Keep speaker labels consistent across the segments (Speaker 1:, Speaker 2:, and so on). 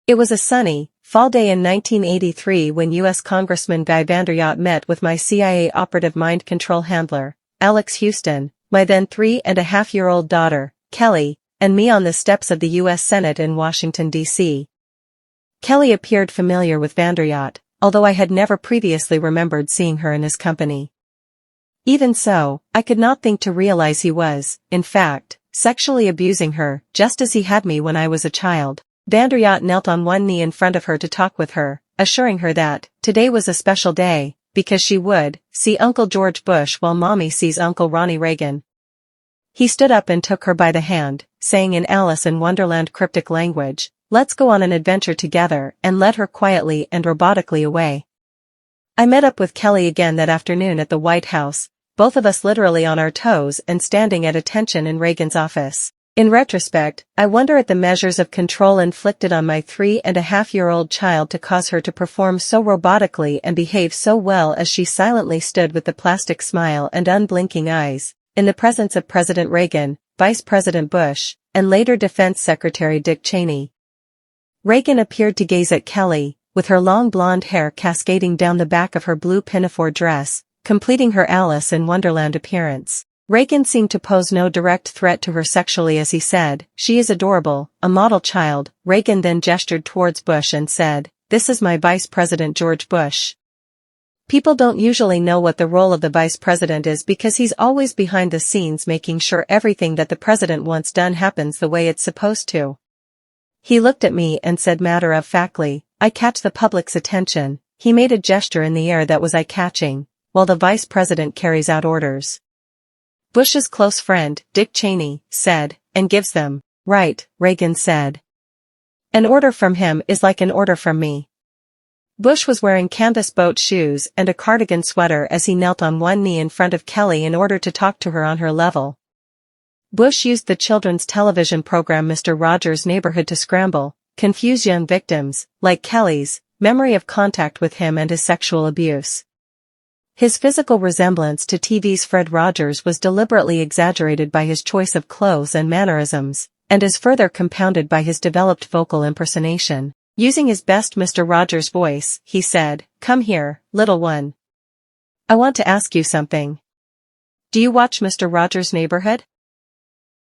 Speaker 1: It was a sunny, fall day in 1983 when U.S. Congressman 𝗖𝗍𝗱𝗱𝗏 met with my CIA operative mind control handler, 𝗓𝗏𝗏𝗏𝗏𝗏, my then 3-and-a-half-year-old daughter, Kelly, and me on the steps of the U.S. Senate in Washington, D.C. Kelly appeared familiar with 𝗓𝗍𝗱𝗏𝗏𝗏, although I had never previously remembered seeing her in his company. Even so, I could not think to realize he was, in fact, sexually abusing her, just as he had me when I was a child. 𝗓𝗍𝗱𝗏𝗏𝗏 knelt on one knee in front of her to talk with her, assuring her that today was a special day, because she would see Uncle George Bush while Mommy sees Uncle Ronnie Reagan. He stood up and took her by the hand, saying in Alice in Wonderland cryptic language, "Let's go on an adventure together," and led her quietly and robotically away. I met up with Kelly again that afternoon at the White House, both of us literally on our toes and standing at attention in Reagan's office. In retrospect, I wonder at the measures of control inflicted on my 3-and-a-half-year-old child to cause her to perform so robotically and behave so well as she silently stood with the plastic smile and unblinking eyes, in the presence of President Reagan, Vice President Bush, and later Defense Secretary Dick Cheney. Reagan appeared to gaze at Kelly, with her long blonde hair cascading down the back of her blue pinafore dress, completing her Alice in Wonderland appearance. Reagan seemed to pose no direct threat to her sexually as he said, "She is adorable, a model child." Reagan then gestured towards Bush and said, "This is my Vice President George Bush." People don't usually know what the role of the Vice President is because he's always behind the scenes making sure everything that the President wants done happens the way it's supposed to. He looked at me and said matter-of-factly, "I catch the public's attention." He made a gesture in the air that was eye-catching, while the Vice President carries out orders. Bush's close friend, Dick Cheney, said, "And gives them." "Right," Reagan said. "An order from him is like an order from me." Bush was wearing canvas boat shoes and a cardigan sweater as he knelt on one knee in front of Kelly in order to talk to her on her level. Bush used the children's television program Mr. Rogers' Neighborhood to scramble, confuse young victims, like Kelly's, memory of contact with him and his sexual abuse. His physical resemblance to TV's Fred Rogers was deliberately exaggerated by his choice of clothes and mannerisms, and is further compounded by his developed vocal impersonation. Using his best Mr. Rogers voice, he said, "Come here, little one. I want to ask you something. Do you watch Mr. Rogers' Neighborhood?"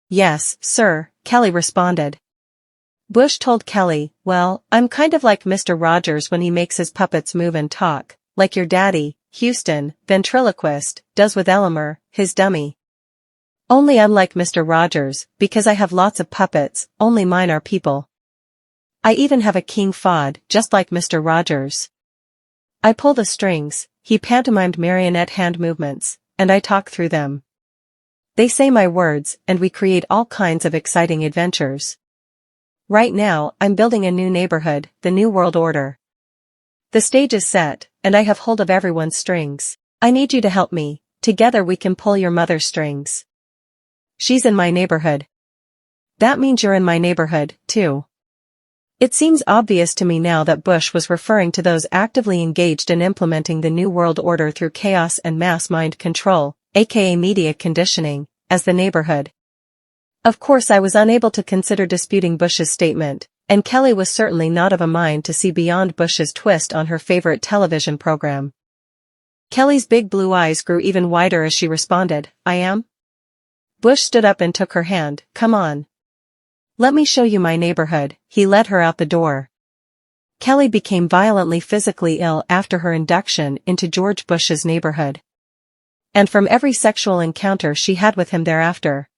Speaker 1: "Yes, sir," Kelly responded. Bush told Kelly, "Well, I'm kind of like Mr. Rogers when he makes his puppets move and talk, like your daddy, Houston, ventriloquist, does with 𝗍𝗏𝗏𝗏𝗏, his dummy. Only I'm like Mr. Rogers, because I have lots of puppets, only mine are people. I even have a king 𝗏𝗏𝗏𝗏𝗏, just like Mr. Rogers. I pull the strings," he pantomimed marionette hand movements, "and I talk through them. They say my words, and we create all kinds of exciting adventures. Right now, I'm building a new neighborhood, the New World Order. The stage is set, and I have hold of everyone's strings. I need you to help me. Together we can pull your mother's strings. She's in my neighborhood. That means you're in my neighborhood, too." It seems obvious to me now that Bush was referring to those actively engaged in implementing the New World Order through chaos and mass mind control, aka media conditioning, as the neighborhood. Of course I was unable to consider disputing Bush's statement, and Kelly was certainly not of a mind to see beyond Bush's twist on her favorite television program. Kelly's big blue eyes grew even wider as she responded, "I am?" Bush stood up and took her hand, "Come on. Let me show you my neighborhood." He led her out the door. Kelly became violently physically ill after her induction into George Bush's neighborhood. And from every sexual encounter she had with him thereafter.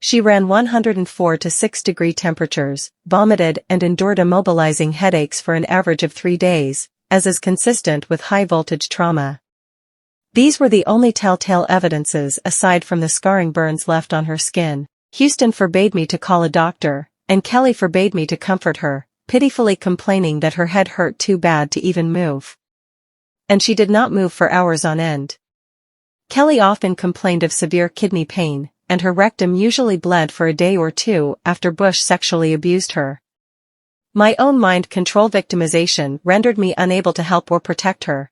Speaker 1: She ran 104 to 6-degree temperatures, vomited and endured immobilizing headaches for an average of 3 days, as is consistent with high-voltage trauma. These were the only telltale evidences aside from the scarring burns left on her skin. Houston forbade me to call a doctor, and Kelly forbade me to comfort her, pitifully complaining that her head hurt too bad to even move. And she did not move for hours on end. Kelly often complained of severe kidney pain, and her rectum usually bled for a day or two after Bush sexually abused her. My own mind control victimization rendered me unable to help or protect her.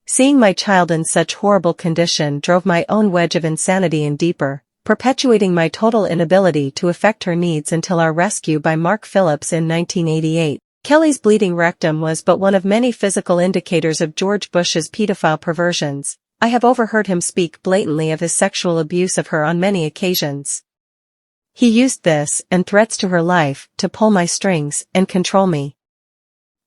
Speaker 1: Seeing my child in such horrible condition drove my own wedge of insanity in deeper, perpetuating my total inability to affect her needs until our rescue by Mark Phillips in 1988. Kelly's bleeding rectum was but one of many physical indicators of George Bush's pedophile perversions. I have overheard him speak blatantly of his sexual abuse of her on many occasions. He used this, and threats to her life, to pull my strings and control me.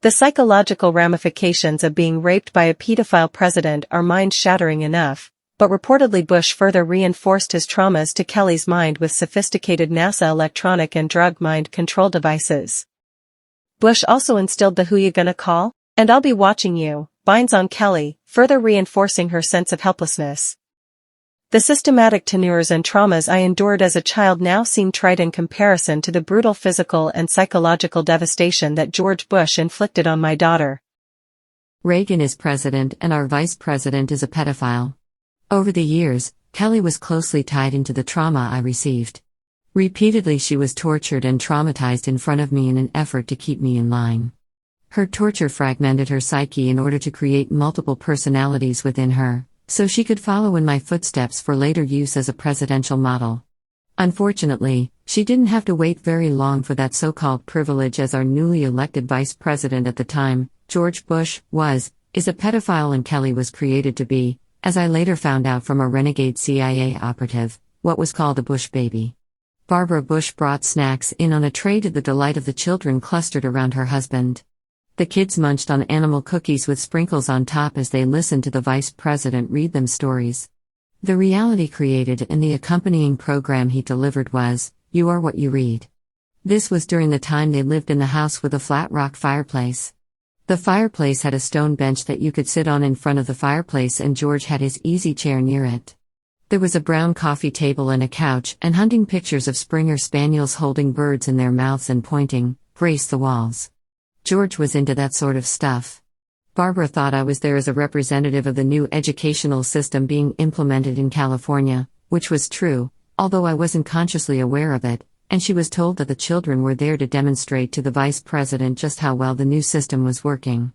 Speaker 1: The psychological ramifications of being raped by a pedophile president are mind-shattering enough, but reportedly Bush further reinforced his traumas to Kelly's mind with sophisticated NASA electronic and drug mind control devices. Bush also instilled the 𝗧𝗿𝗱𝗶𝗁𝗱𝗏, and I'll be watching you, binds on Kelly, further reinforcing her sense of helplessness. The systematic tenures and traumas I endured as a child now seem trite in comparison to the brutal physical and psychological devastation that George Bush inflicted on my daughter.
Speaker 2: Reagan is president and our vice president is a pedophile. Over the years, Kelly was closely tied into the trauma I received. Repeatedly she was tortured and traumatized in front of me in an effort to keep me in line. Her torture fragmented her psyche in order to create multiple personalities within her, so she could follow in my footsteps for later use as a presidential model. Unfortunately, she didn't have to wait very long for that so-called privilege, as our newly elected vice president at the time, George Bush, is a pedophile, and Kelly was created to be, as I later found out from a renegade CIA operative, what was called a Bush baby. Barbara Bush brought snacks in on a tray to the delight of the children clustered around her husband. The kids munched on animal cookies with sprinkles on top as they listened to the vice president read them stories. The reality created in the accompanying program he delivered was, "You are what you read." This was during the time they lived in the house with a flat rock fireplace. The fireplace had a stone bench that you could sit on in front of the fireplace, and George had his easy chair near it. There was a brown coffee table and a couch, and hunting pictures of Springer Spaniels holding birds in their mouths and pointing, graced the walls. George was into that sort of stuff. Barbara thought I was there as a representative of the new educational system being implemented in California, which was true, although I wasn't consciously aware of it, and she was told that the children were there to demonstrate to the vice president just how well the new system was working.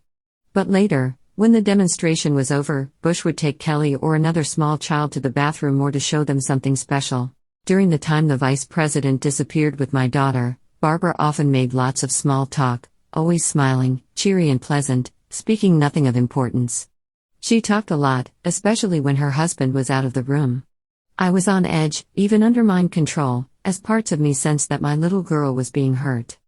Speaker 2: But later, when the demonstration was over, Bush would take Kelly or another small child to the bathroom or to show them something special. During the time the vice president disappeared with my daughter, Barbara often made lots of small talk, always smiling, cheery and pleasant, speaking nothing of importance. She talked a lot, especially when her husband was out of the room. I was on edge, even under mind control, as parts of me sensed that my little girl was being hurt.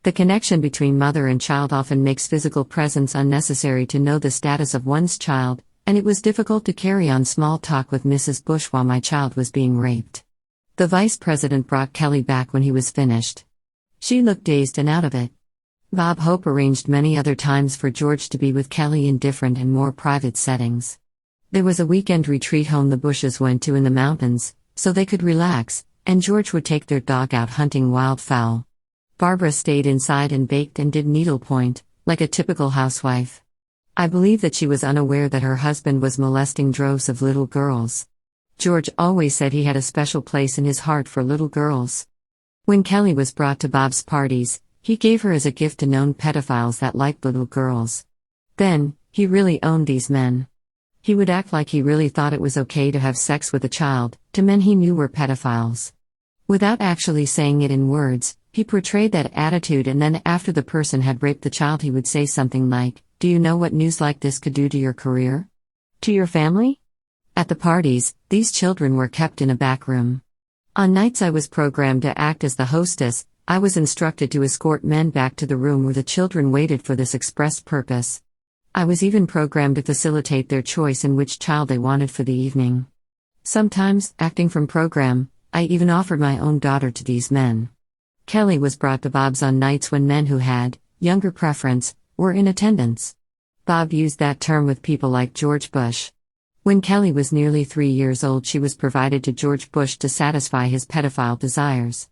Speaker 2: The connection between mother and child often makes physical presence unnecessary to know the status of one's child, and it was difficult to carry on small talk with Mrs. Bush while my child was being raped. The vice president brought Kelly back when he was finished. She looked dazed and out of it. Bob Hope arranged many other times for George to be with Kelly in different and more private settings. There was a weekend retreat home the Bushes went to in the mountains, so they could relax, and George would take their dog out hunting wildfowl. Barbara stayed inside and baked and did needlepoint, like a typical housewife. I believe that she was unaware that her husband was molesting droves of little girls. George always said he had a special place in his heart for little girls. When Kelly was brought to Bob's parties, he gave her as a gift to known pedophiles that liked little girls. Then, he really owned these men. He would act like he really thought it was okay to have sex with a child, to men he knew were pedophiles. Without actually saying it in words, he portrayed that attitude, and then after the person had raped the child he would say something like, "Do you know what news like this could do to your career? To your family?" At the parties, these children were kept in a back room. On nights I was programmed to act as the hostess, I was instructed to escort men back to the room where the children waited for this express purpose. I was even programmed to facilitate their choice in which child they wanted for the evening. Sometimes, acting from program, I even offered my own daughter to these men. Kelly was brought to Bob's on nights when men who had younger preference were in attendance. Bob used that term with people like George Bush. When Kelly was nearly 3 years old, she was provided to George Bush to satisfy his pedophile desires.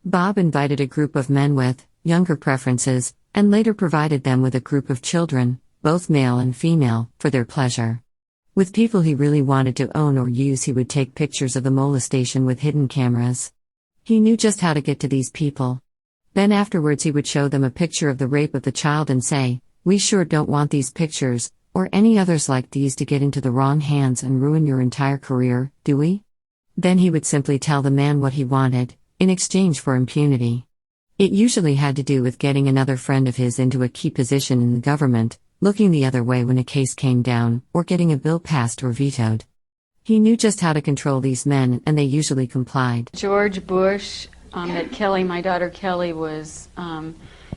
Speaker 2: Bob invited a group of men with younger preferences, and later provided them with a group of children, both male and female, for their pleasure. With people he really wanted to own or use, he would take pictures of the molestation with hidden cameras. He knew just how to get to these people. Then afterwards he would show them a picture of the rape of the child and say, "We sure don't want these pictures, or any others like these, to get into the wrong hands and ruin your entire career, do we?" Then he would simply tell the man what he wanted, in exchange for impunity. It usually had to do with getting another friend of his into a key position in the government, looking the other way when a case came down, or getting a bill passed or vetoed. He knew just how to control these men, and they usually complied.
Speaker 3: George Bush, that Kelly, my daughter Kelly, was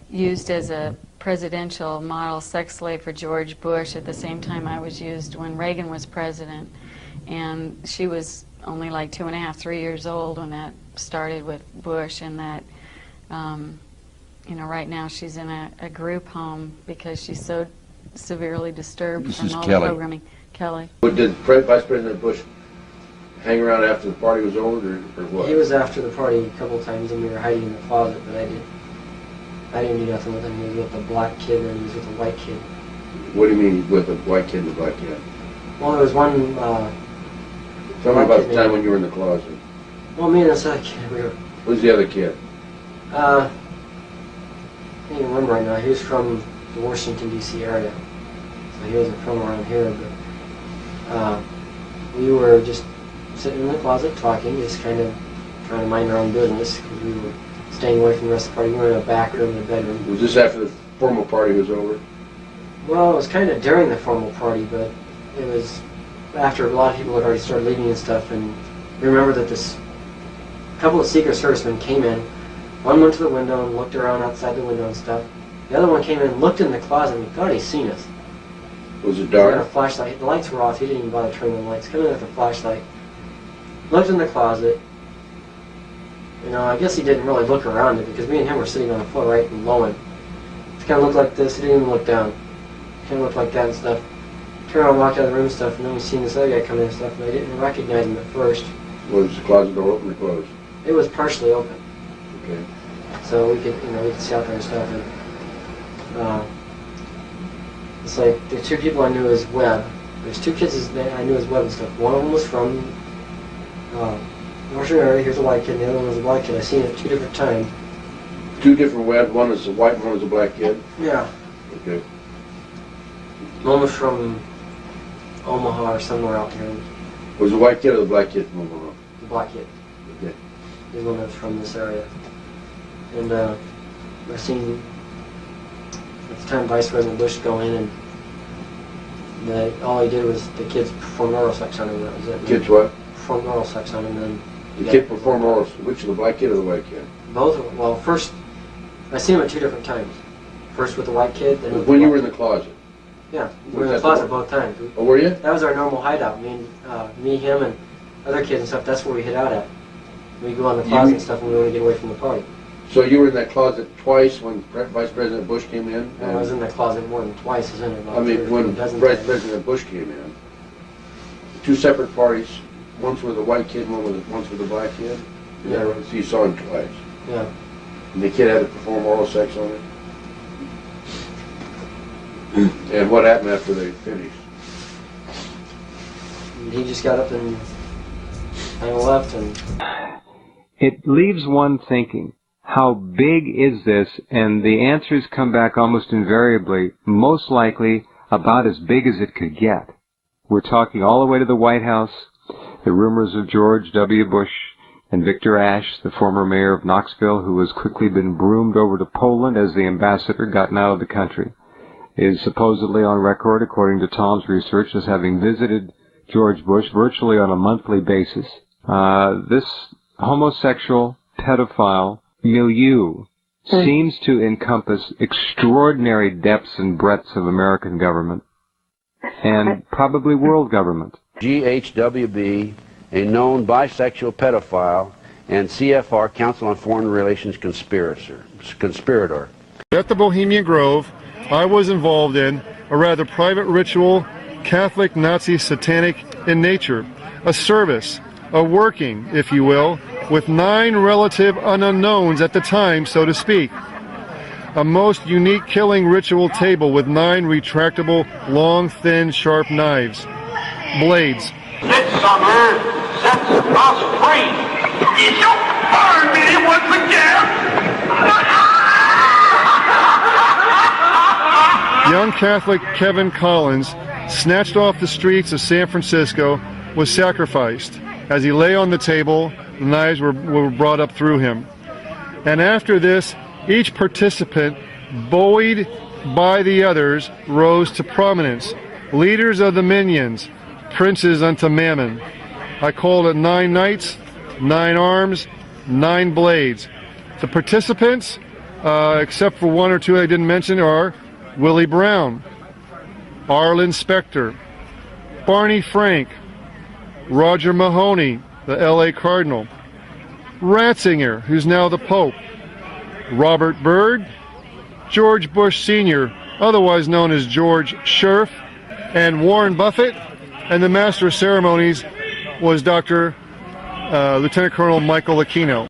Speaker 3: used as a presidential model sex slave for George Bush at the same time I was used when Reagan was president. And she was only like 2.5, 3 years old when that started with Bush, and that, you know, right now she's in a group home because she's so severely disturbed from all the programming. Kelly.
Speaker 4: But did Vice President Bush hang around after the party was over, or what?
Speaker 5: He was after the party a couple times, and we were hiding in the closet, but I didn't do nothing with him. He was with the black kid, and he was with the white kid.
Speaker 4: What do you mean with the white kid and the black kid?
Speaker 5: Well, there was one...
Speaker 4: Tell me about the time when you were in the closet.
Speaker 5: Well, me and this other kid, we were...
Speaker 4: Who's the other kid?
Speaker 5: I can't even remember right now. He was from the Washington, D.C. area. So he wasn't from around here, but we were just sitting in the closet talking, just kind of trying to mind our own business, because we were staying away from the rest of the party. We were in a back room and a bedroom.
Speaker 4: Was this after the formal party was over?
Speaker 5: Well, it was kind of during the formal party, but it was after a lot of people had already started leaving and stuff. And remember that a couple of Secret Servicemen came in. One went to the window and looked around outside the window and stuff. The other one came in, looked in the closet, and we thought he'd seen us.
Speaker 4: Was it
Speaker 5: He
Speaker 4: dark?
Speaker 5: had a flashlight. The lights were off. He didn't even bother turning the lights. Come in with a flashlight. Looked in the closet. You know, I guess he didn't really look around it, because me and him were sitting on the floor right below him. It kind of looked like this. He didn't even look down. It kind of looked like that and stuff. Turned around and walked out of the room and stuff, and then we seen this other guy come in and stuff, and I didn't recognize him at first.
Speaker 4: Was the closet door open or closed?
Speaker 5: It was partially open.
Speaker 4: Okay.
Speaker 5: So we could, you know, we could see out there and stuff. And, it's like the two people I knew as Webb. There's two kids I knew as Webb and stuff. One of them was from Washington area. Here's a white kid, and the other one was a black kid. I seen it 2 different times.
Speaker 4: Two different Webb. One was a white and one was a black kid?
Speaker 5: Yeah.
Speaker 4: Okay.
Speaker 5: One was from Omaha or somewhere out here.
Speaker 4: Was the white kid or the black kid from Omaha?
Speaker 5: The black kid.
Speaker 4: Okay.
Speaker 5: He's one that's from this area. And I seen at the time Vice President Bush go in, and all he did was the kids performed oral sex on him. That was it.
Speaker 4: Kids what?
Speaker 5: Performed oral sex on him, and then
Speaker 4: The kid performed oral. Which of the black kid or the white kid?
Speaker 5: both of them. Well, first I seen him at 2 different times. First with the white kid, then with
Speaker 4: When
Speaker 5: the
Speaker 4: you
Speaker 5: black
Speaker 4: were in the closet?
Speaker 5: Yeah, we were in the closet both times.
Speaker 4: Oh, were you?
Speaker 5: That was our normal hideout. Me, him, and other kids and stuff. That's where we hid out at. We go in the closet and stuff when we want to get away from the party.
Speaker 4: So you were in that closet twice when Vice President Bush came in?
Speaker 5: I was in that closet more than twice, isn't it?
Speaker 4: I mean, when Vice President Bush came in. 2 separate parties, once with a white kid and once with a black kid?
Speaker 5: Yeah.
Speaker 4: Right? So you saw him twice?
Speaker 5: Yeah.
Speaker 4: And the kid had to perform oral sex on it? And what happened after they finished?
Speaker 5: And he just got up and left, and...
Speaker 6: It leaves one thinking, how big is this? And the answers come back almost invariably, most likely about as big as it could get. We're talking all the way to the White House, the rumors of George W. Bush and Victor Ashe, the former mayor of Knoxville, who has quickly been broomed over to Poland as the ambassador gotten out of the country, is supposedly on record, according to Tom's research, as having visited George Bush virtually on a monthly basis. This homosexual, pedophile milieu seems to encompass extraordinary depths and breadths of American government and probably world government.
Speaker 7: 𝗧𝗿𝗱𝗶𝗁𝗍, a known bisexual pedophile, and CFR, Council on Foreign Relations conspirator.
Speaker 8: At the Bohemian Grove, I was involved in a rather private ritual, Catholic, Nazi, satanic in nature, a service, a working, if you will, with 9 relative unknowns at the time, so to speak. A most unique killing ritual table with 9 retractable, long, thin, sharp knives. Blades.
Speaker 9: This summer sets us free. You burned me once again.
Speaker 8: Young Catholic Kevin Collins, snatched off the streets of San Francisco, was sacrificed. As he lay on the table, the knives were brought up through him. And after this, each participant, buoyed by the others, rose to prominence. Leaders of the minions, princes unto mammon. I called it 9 knights, 9 arms, 9 blades. The participants, except for 1 or 2 I didn't mention, are Willie Brown, Arlen Specter, Barney Frank, Roger Mahoney, the LA Cardinal, Ratzinger, who's now the Pope, Robert Byrd, George Bush Sr., otherwise known as George Scherf, and Warren Buffett, and the Master of Ceremonies was Dr. Lieutenant Colonel Michael Aquino.